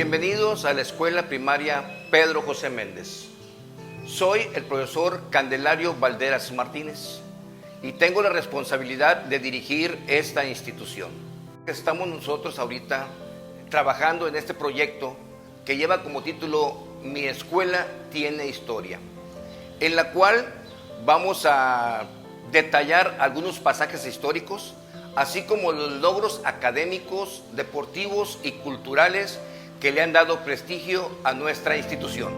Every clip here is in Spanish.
Bienvenidos a la Escuela Primaria Pedro José Méndez. Soy el profesor Candelario Valderas Martínez y tengo la responsabilidad de dirigir esta institución. Estamos nosotros ahorita trabajando en este proyecto que lleva como título Mi Escuela Tiene Historia, en la cual vamos a detallar algunos pasajes históricos, así como los logros académicos, deportivos y culturales que le han dado prestigio a nuestra institución.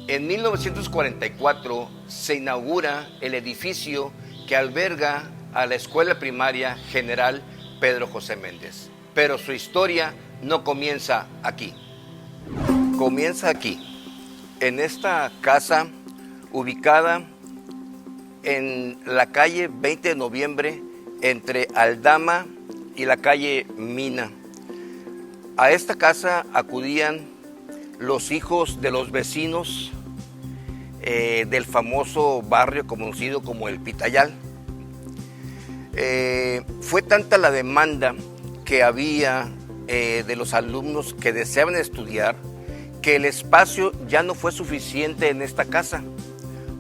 En 1944 se inaugura el edificio que alberga a la Escuela Primaria General Pedro José Méndez. Pero su historia no comienza aquí. Comienza aquí, en esta casa ubicada en la calle 20 de noviembre, entre Aldama y la calle Mina. A esta casa acudían los hijos de los vecinos del famoso barrio conocido como el Pitayal. Fue tanta la demanda que había de los alumnos que deseaban estudiar que el espacio ya no fue suficiente en esta casa.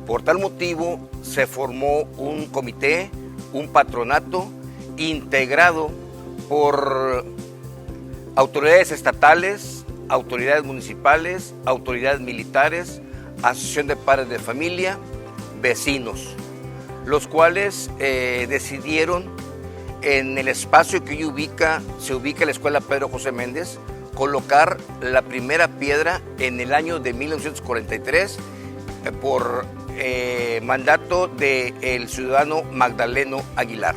Por tal motivo se formó un comité, un patronato integrado por autoridades estatales, autoridades municipales, autoridades militares, asociación de padres de familia, vecinos, los cuales decidieron en el espacio que se ubica la Escuela Pedro José Méndez, colocar la primera piedra en el año de 1943 por mandato del ciudadano Magdaleno Aguilar.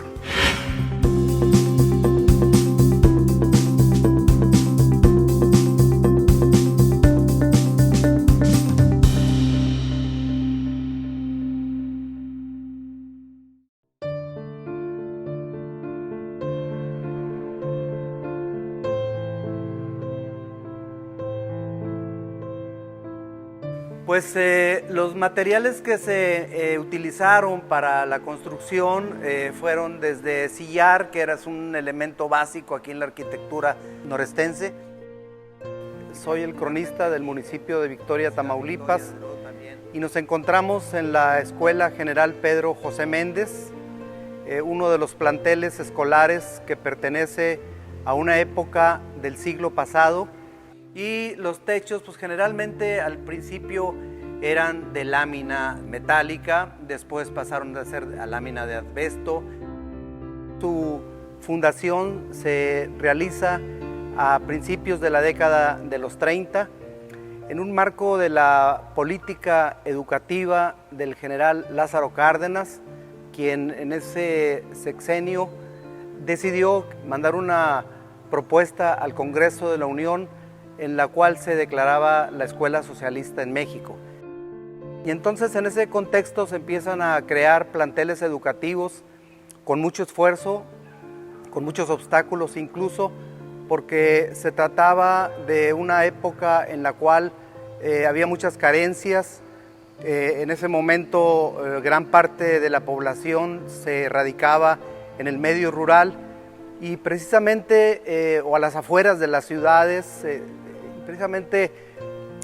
Pues los materiales que se utilizaron para la construcción fueron desde sillar, que era un elemento básico aquí en la arquitectura norestense. Soy el cronista del municipio de Victoria, Tamaulipas, y nos encontramos en la Escuela General Pedro José Méndez, uno de los planteles escolares que pertenece a una época del siglo pasado. Y los techos, pues generalmente al principio eran de lámina metálica, después pasaron a ser a lámina de asbesto. Su fundación se realiza a principios de la década de los 30, en un marco de la política educativa del general Lázaro Cárdenas, quien en ese sexenio decidió mandar una propuesta al Congreso de la Unión en la cual se declaraba la escuela socialista en México. Y entonces en ese contexto se empiezan a crear planteles educativos con mucho esfuerzo, con muchos obstáculos incluso, porque se trataba de una época en la cual había muchas carencias. En ese momento gran parte de la población se radicaba en el medio rural y precisamente o a las afueras de las ciudades, precisamente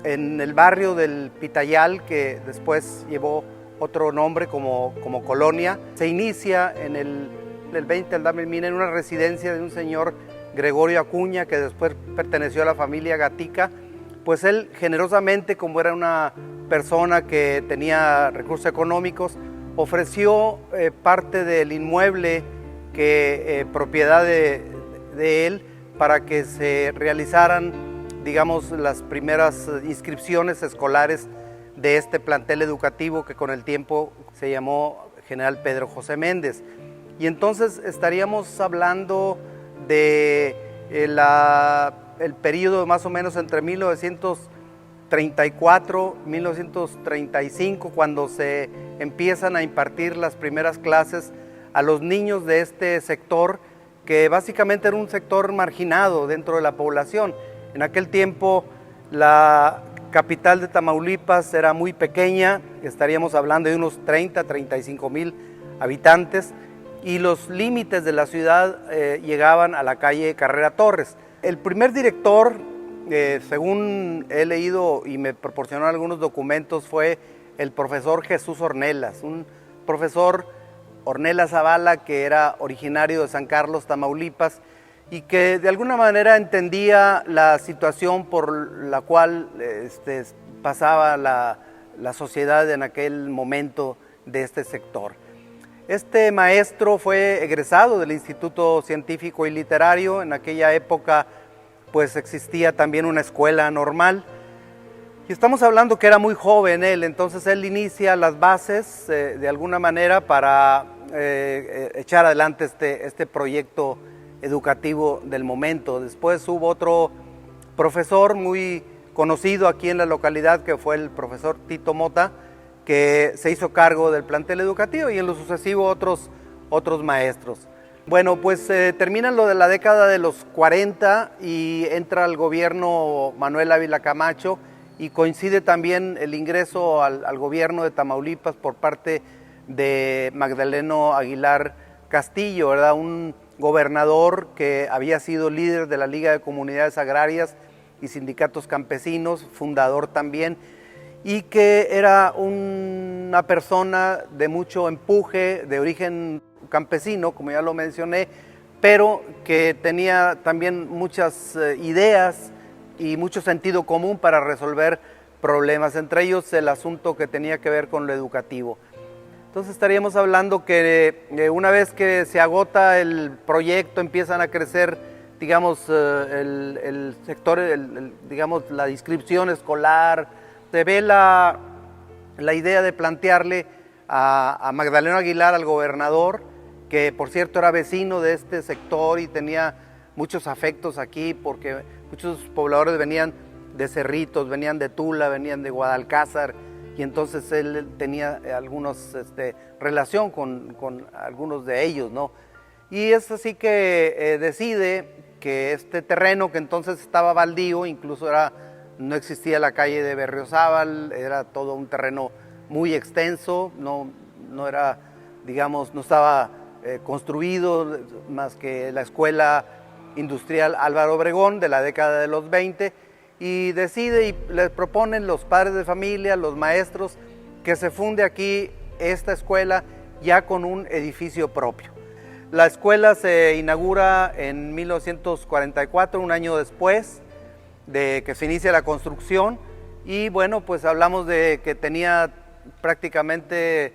en el barrio del Pitayal, que después llevó otro nombre como colonia, se inicia en el 20 Aldama y Mina en una residencia de un señor Gregorio Acuña, que después perteneció a la familia Gatica. Pues él generosamente, como era una persona que tenía recursos económicos, ofreció parte del inmueble que propiedad de él para que se realizaran, digamos, las primeras inscripciones escolares de este plantel educativo que con el tiempo se llamó General Pedro José Méndez. Y entonces estaríamos hablando de el periodo más o menos entre 1934 y 1935, cuando se empiezan a impartir las primeras clases a los niños de este sector, que básicamente era un sector marginado dentro de la población. En aquel tiempo la capital de Tamaulipas era muy pequeña, estaríamos hablando de unos 30, 35 mil habitantes, y los límites de la ciudad llegaban a la calle Carrera Torres. El primer director, según he leído y me proporcionó algunos documentos, fue el profesor Jesús Ornelas, un profesor Ornelas Zavala que era originario de San Carlos, Tamaulipas, y que de alguna manera entendía la situación por la cual pasaba la sociedad en aquel momento de este sector. Este maestro fue egresado del Instituto Científico y Literario. En aquella época pues existía también una escuela normal, y estamos hablando que era muy joven él, entonces él inicia las bases de alguna manera para echar adelante este proyecto educativo del momento. Después hubo otro profesor muy conocido aquí en la localidad, que fue el profesor Tito Mota, que se hizo cargo del plantel educativo, y en lo sucesivo otros maestros. Bueno, pues termina lo de la década de los 40 y entra al gobierno Manuel Ávila Camacho, y coincide también el ingreso al gobierno de Tamaulipas por parte de Magdaleno Aguilar Castillo, ¿verdad? Un gobernador que había sido líder de la Liga de Comunidades Agrarias y Sindicatos Campesinos, fundador también, y que era una persona de mucho empuje, de origen campesino, como ya lo mencioné, pero que tenía también muchas ideas y mucho sentido común para resolver problemas, entre ellos el asunto que tenía que ver con lo educativo. Entonces estaríamos hablando que una vez que se agota el proyecto, empiezan a crecer, digamos, el sector, digamos, la inscripción escolar. Se ve la idea de plantearle a Magdaleno Aguilar, al gobernador, que por cierto era vecino de este sector y tenía muchos afectos aquí, porque muchos pobladores venían de Cerritos, venían de Tula, venían de Guadalcázar, y entonces él tenía algunos relación con algunos de ellos, ¿no? Y es así que decide que este terreno, que entonces estaba baldío, incluso no existía la calle de Berriozábal, era todo un terreno muy extenso, no era, digamos, no estaba construido más que la escuela industrial Álvaro Obregón de la década de los 20, y decide y les proponen los padres de familia, los maestros, que se funde aquí esta escuela ya con un edificio propio. La escuela se inaugura en 1944, un año después de que se inicia la construcción, y bueno, pues hablamos de que tenía prácticamente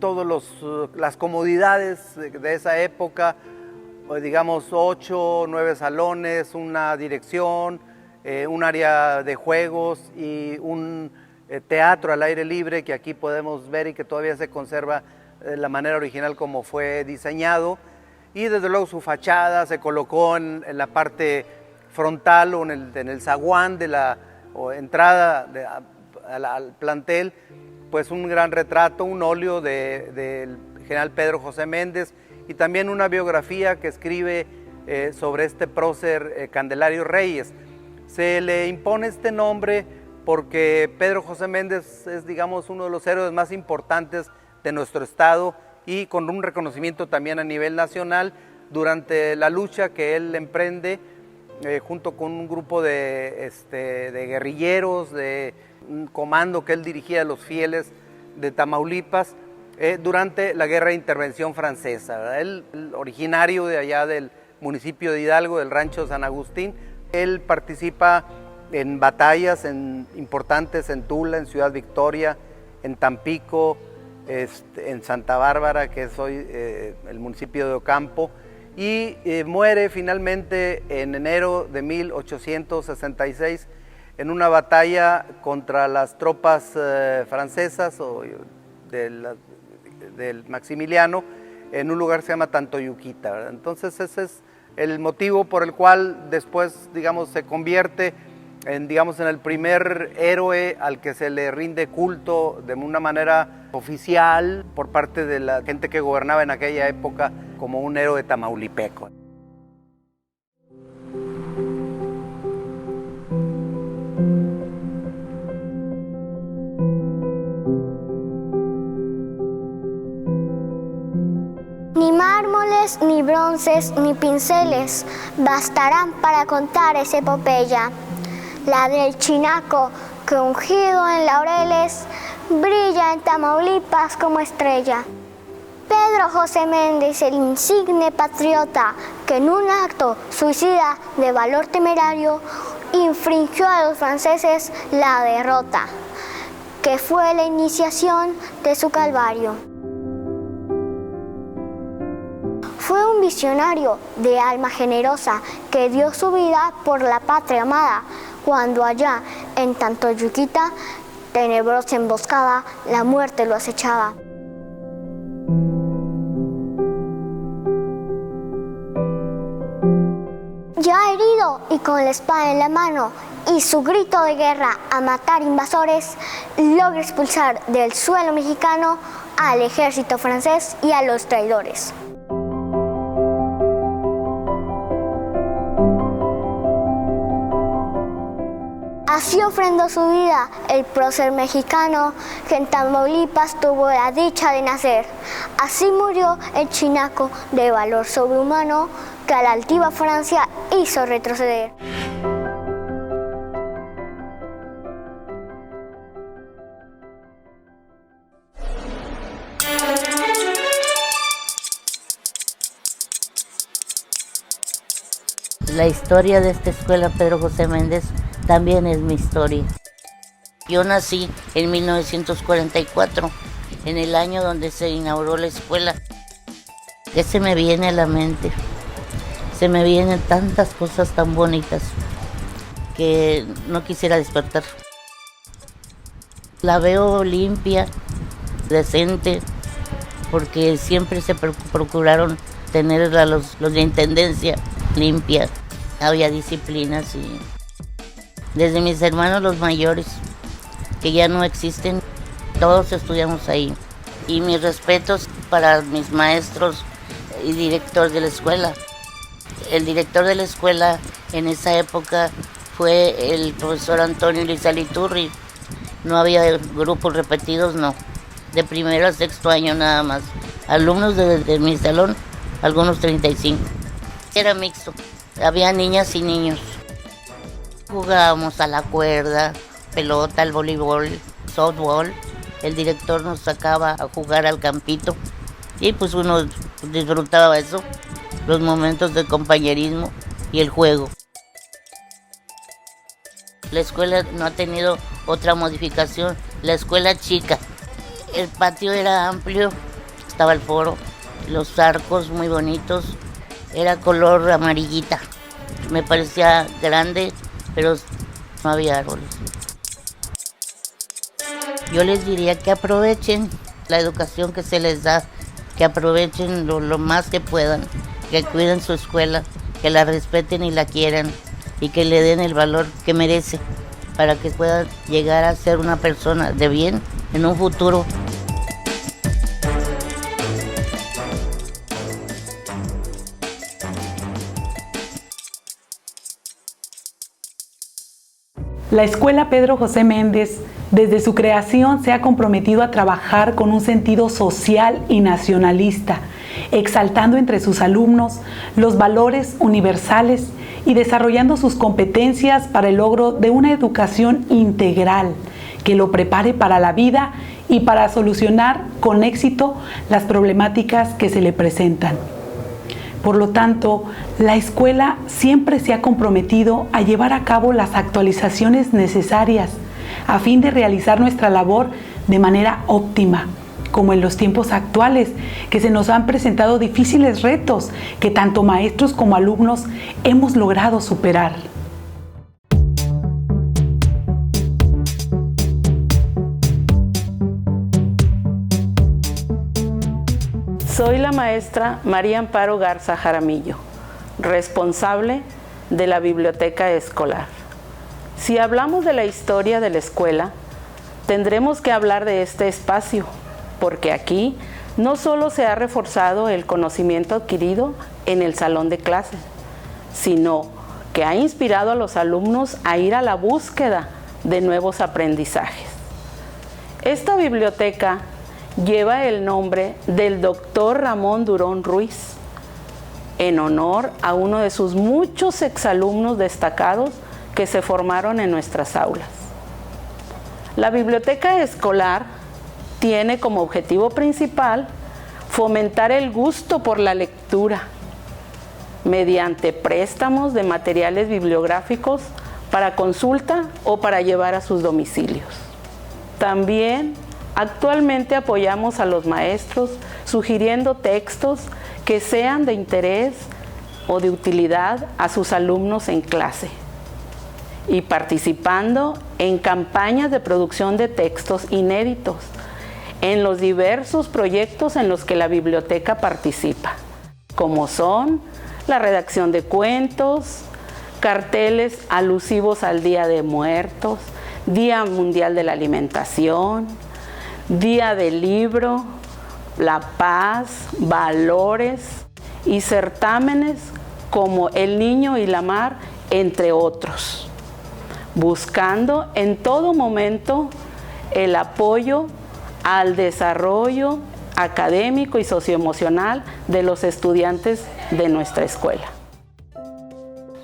todas las comodidades de esa época, digamos 8 o 9 salones, una dirección, un área de juegos y un teatro al aire libre que aquí podemos ver y que todavía se conserva la manera original como fue diseñado, y desde luego su fachada se colocó en la parte frontal o en el zaguán de la entrada al plantel, pues un gran retrato, un óleo del general Pedro José Méndez, y también una biografía que escribe sobre este prócer Candelario Reyes. Se le impone este nombre porque Pedro José Méndez es, digamos, uno de los héroes más importantes de nuestro estado, y con un reconocimiento también a nivel nacional durante la lucha que él emprende junto con un grupo de guerrilleros, de un comando que él dirigía a los fieles de Tamaulipas, durante la guerra de intervención francesa, ¿verdad? Él, originario de allá del municipio de Hidalgo, del rancho San Agustín, él participa en batallas importantes en Tula, en Ciudad Victoria, en Tampico, en Santa Bárbara, que es hoy el municipio de Ocampo, y muere finalmente en enero de 1866 en una batalla contra las tropas francesas del Maximiliano, en un lugar que se llama Tantoyuquita, ¿verdad? Entonces ese es el motivo por el cual después, digamos, se convierte en el primer héroe al que se le rinde culto de una manera oficial por parte de la gente que gobernaba en aquella época, como un héroe tamaulipeco. flores, ni bronces, ni pinceles bastarán para contar esa epopeya. La del chinaco que ungido en laureles brilla en Tamaulipas como estrella. Pedro José Méndez, el insigne patriota que en un acto suicida de valor temerario infringió a los franceses la derrota, que fue la iniciación de su calvario. Fue un visionario de alma generosa que dio su vida por la patria amada, cuando allá en Tantoyuquita, tenebrosa emboscada, la muerte lo acechaba. Ya herido y con la espada en la mano y su grito de guerra a matar invasores, logra expulsar del suelo mexicano al ejército francés y a los traidores. Así ofrendó su vida el prócer mexicano que en Tamaulipas tuvo la dicha de nacer. Así murió el chinaco de valor sobrehumano que a la altiva Francia hizo retroceder. La historia de esta escuela Pedro José Méndez también es mi historia. Yo nací en 1944, en el año donde se inauguró la escuela. ¿Qué se me viene a la mente? Se me vienen tantas cosas tan bonitas que no quisiera despertar. La veo limpia, decente, porque siempre se procuraron tener a los de intendencia limpia. Había disciplinas y desde mis hermanos los mayores, que ya no existen, todos estudiamos ahí. Y mis respetos para mis maestros y director de la escuela. El director de la escuela en esa época fue el profesor Antonio Lizaliturri. No había grupos repetidos, no. De primero a sexto año nada más. Alumnos de mi salón, algunos 35. Era mixto, había niñas y niños. Jugábamos a la cuerda, pelota, al voleibol, softball. El director nos sacaba a jugar al campito y pues uno disfrutaba eso, los momentos de compañerismo y el juego. La escuela no ha tenido otra modificación, la escuela chica. El patio era amplio, estaba el foro, los arcos muy bonitos, era color amarillita. Me parecía grande, pero no había árboles. Yo les diría que aprovechen la educación que se les da, que aprovechen lo más que puedan, que cuiden su escuela, que la respeten y la quieran y que le den el valor que merece para que pueda llegar a ser una persona de bien en un futuro. La Escuela Pedro José Méndez, desde su creación, se ha comprometido a trabajar con un sentido social y nacionalista, exaltando entre sus alumnos los valores universales y desarrollando sus competencias para el logro de una educación integral que lo prepare para la vida y para solucionar con éxito las problemáticas que se le presentan. Por lo tanto, la escuela siempre se ha comprometido a llevar a cabo las actualizaciones necesarias a fin de realizar nuestra labor de manera óptima, como en los tiempos actuales, que se nos han presentado difíciles retos que tanto maestros como alumnos hemos logrado superar. Soy la maestra María Amparo Garza Jaramillo, responsable de la biblioteca escolar. Si hablamos de la historia de la escuela, tendremos que hablar de este espacio, porque aquí no solo se ha reforzado el conocimiento adquirido en el salón de clases, sino que ha inspirado a los alumnos a ir a la búsqueda de nuevos aprendizajes. Esta biblioteca lleva el nombre del doctor Ramón Durón Ruiz, en honor a uno de sus muchos exalumnos destacados que se formaron en nuestras aulas. La biblioteca escolar tiene como objetivo principal fomentar el gusto por la lectura mediante préstamos de materiales bibliográficos para consulta o para llevar a sus domicilios. También actualmente apoyamos a los maestros sugiriendo textos que sean de interés o de utilidad a sus alumnos en clase y participando en campañas de producción de textos inéditos en los diversos proyectos en los que la biblioteca participa, como son la redacción de cuentos, carteles alusivos al Día de Muertos, Día Mundial de la Alimentación, Día del Libro, la paz, valores y certámenes como El Niño y la Mar, entre otros, buscando en todo momento el apoyo al desarrollo académico y socioemocional de los estudiantes de nuestra escuela.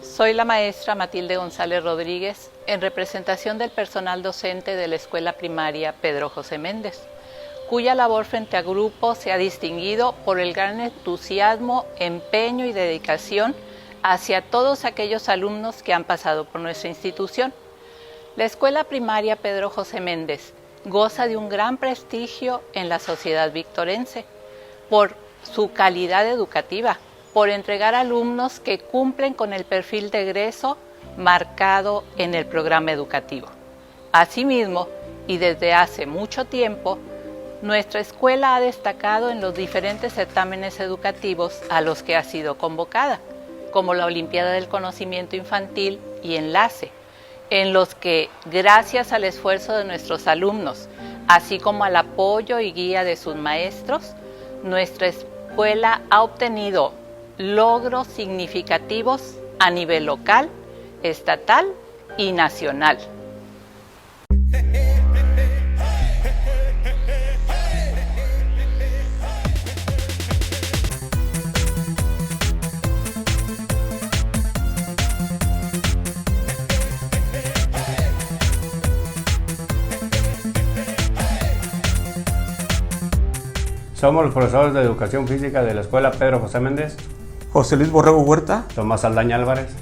Soy la maestra Matilde González Rodríguez, en representación del personal docente de la Escuela Primaria Pedro José Méndez, cuya labor frente a grupos se ha distinguido por el gran entusiasmo, empeño y dedicación hacia todos aquellos alumnos que han pasado por nuestra institución. La Escuela Primaria Pedro José Méndez goza de un gran prestigio en la sociedad victorense por su calidad educativa, por entregar alumnos que cumplen con el perfil de egreso marcado en el programa educativo. Asimismo, y desde hace mucho tiempo, nuestra escuela ha destacado en los diferentes certámenes educativos a los que ha sido convocada, como la Olimpiada del Conocimiento Infantil y Enlace, en los que, gracias al esfuerzo de nuestros alumnos, así como al apoyo y guía de sus maestros, nuestra escuela ha obtenido logros significativos a nivel local, estatal y nacional. Somos los profesores de Educación Física de la Escuela Pedro José Méndez, José Luis Borrego Huerta, Tomás Saldaña Álvarez.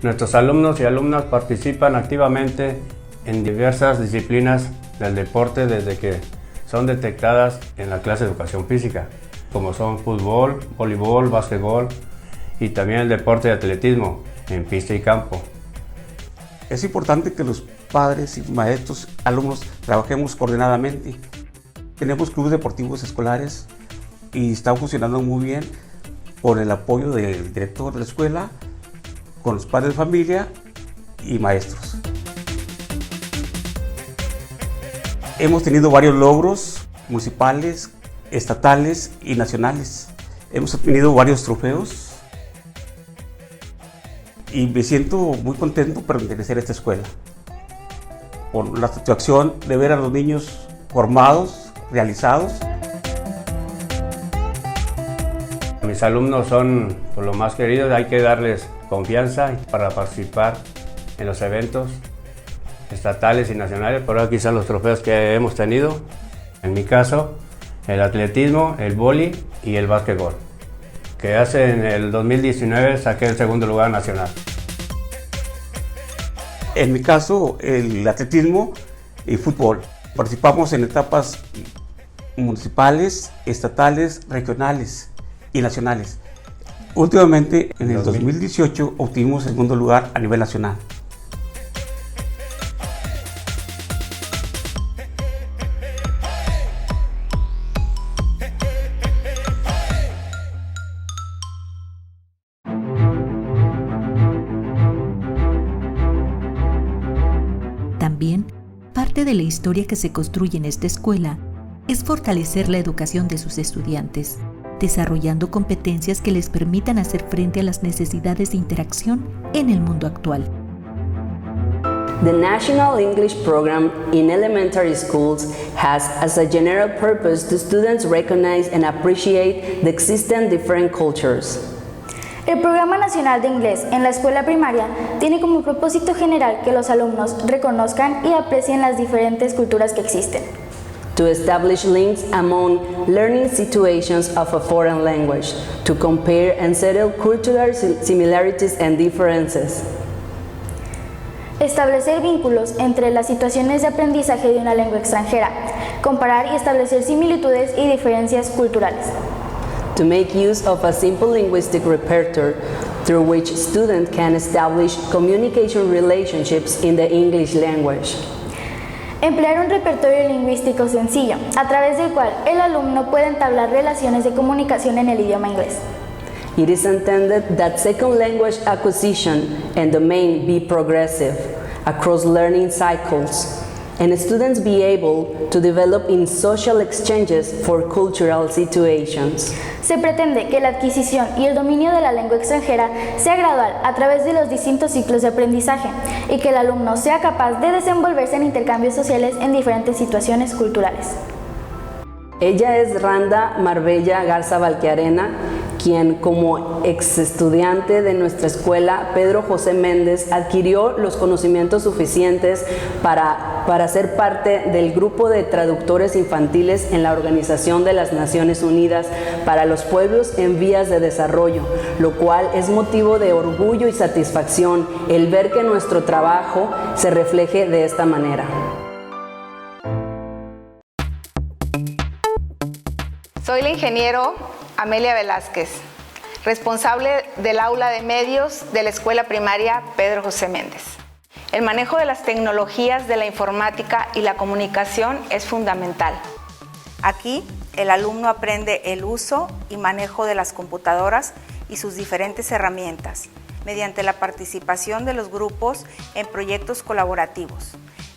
Nuestros alumnos y alumnas participan activamente en diversas disciplinas del deporte desde que son detectadas en la clase de Educación Física, como son fútbol, voleibol, básquetbol y también el deporte de atletismo en pista y campo. Es importante que los padres y maestros, alumnos, trabajemos coordinadamente. Tenemos clubes deportivos escolares y están funcionando muy bien por el apoyo del director de la escuela, con los padres de familia y maestros. Hemos tenido varios logros municipales, estatales y nacionales. Hemos obtenido varios trofeos y me siento muy contento por pertenecer a esta escuela, por la satisfacción de ver a los niños formados, realizados. Mis alumnos son por lo más queridos, hay que darles confianza para participar en los eventos estatales y nacionales, por ahora quizás los trofeos que hemos tenido, en mi caso, el atletismo, el vóley y el básquetbol, que hace en el 2019 saqué el segundo lugar nacional. En mi caso, el atletismo y fútbol. Participamos en etapas municipales, estatales, regionales y nacionales. Últimamente, en el 2018, obtuvimos el segundo lugar a nivel nacional. También, parte de la historia que se construye en esta escuela es fortalecer la educación de sus estudiantes, desarrollando competencias que les permitan hacer frente a las necesidades de interacción en el mundo actual. The National English Program in elementary schools has as a general purpose to students recognize and appreciate the existing different cultures. El Programa Nacional de Inglés en la escuela primaria tiene como propósito general que los alumnos reconozcan y aprecien las diferentes culturas que existen. To establish links among learning situations of a foreign language, to compare and settle cultural similarities and differences. Establecer vínculos entre las situaciones de aprendizaje de una lengua extranjera, comparar y establecer similitudes y diferencias culturales. To make use of a simple linguistic repertoire through which students can establish communication relationships in the English language. Emplear un repertorio lingüístico sencillo, a través del cual el alumno puede entablar relaciones de comunicación en el idioma inglés. It is intended that second language acquisition and domain be progressive across learning cycles, and students be able to develop in social exchanges for cultural situations. Se pretende que la adquisición y el dominio de la lengua extranjera sea gradual a través de los distintos ciclos de aprendizaje y que el alumno sea capaz de desenvolverse en intercambios sociales en diferentes situaciones culturales. Ella es Randa Marbella Garza Valquiarena, quien como ex estudiante de nuestra escuela Pedro José Méndez adquirió los conocimientos suficientes para ser parte del grupo de traductores infantiles en la Organización de las Naciones Unidas para los Pueblos en Vías de Desarrollo, lo cual es motivo de orgullo y satisfacción el ver que nuestro trabajo se refleje de esta manera. Soy la ingeniero Amelia Velázquez, responsable del aula de medios de la escuela primaria Pedro José Méndez. El manejo de las tecnologías de la informática y la comunicación es fundamental. Aquí, el alumno aprende el uso y manejo de las computadoras y sus diferentes herramientas, mediante la participación de los grupos en proyectos colaborativos,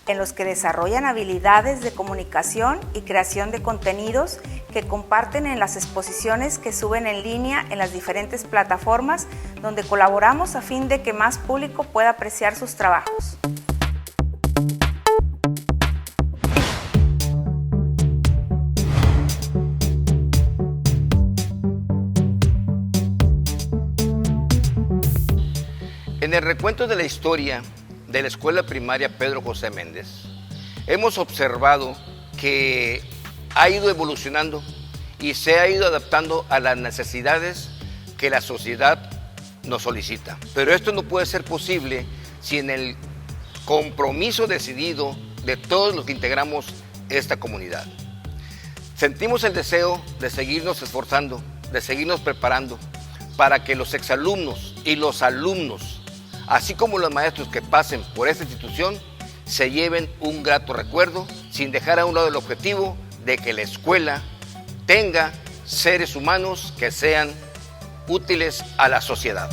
en los que desarrollan habilidades de comunicación y creación de contenidos que comparten en las exposiciones que suben en línea en las diferentes plataformas donde colaboramos a fin de que más público pueda apreciar sus trabajos. En el recuento de la historia de la escuela primaria Pedro José Méndez, hemos observado que ha ido evolucionando y se ha ido adaptando a las necesidades que la sociedad nos solicita. Pero esto no puede ser posible sin el compromiso decidido de todos los que integramos esta comunidad. Sentimos el deseo de seguirnos esforzando, de seguirnos preparando para que los exalumnos y los alumnos, así como los maestros que pasen por esta institución, se lleven un grato recuerdo sin dejar a un lado el objetivo de que la escuela tenga seres humanos que sean útiles a la sociedad.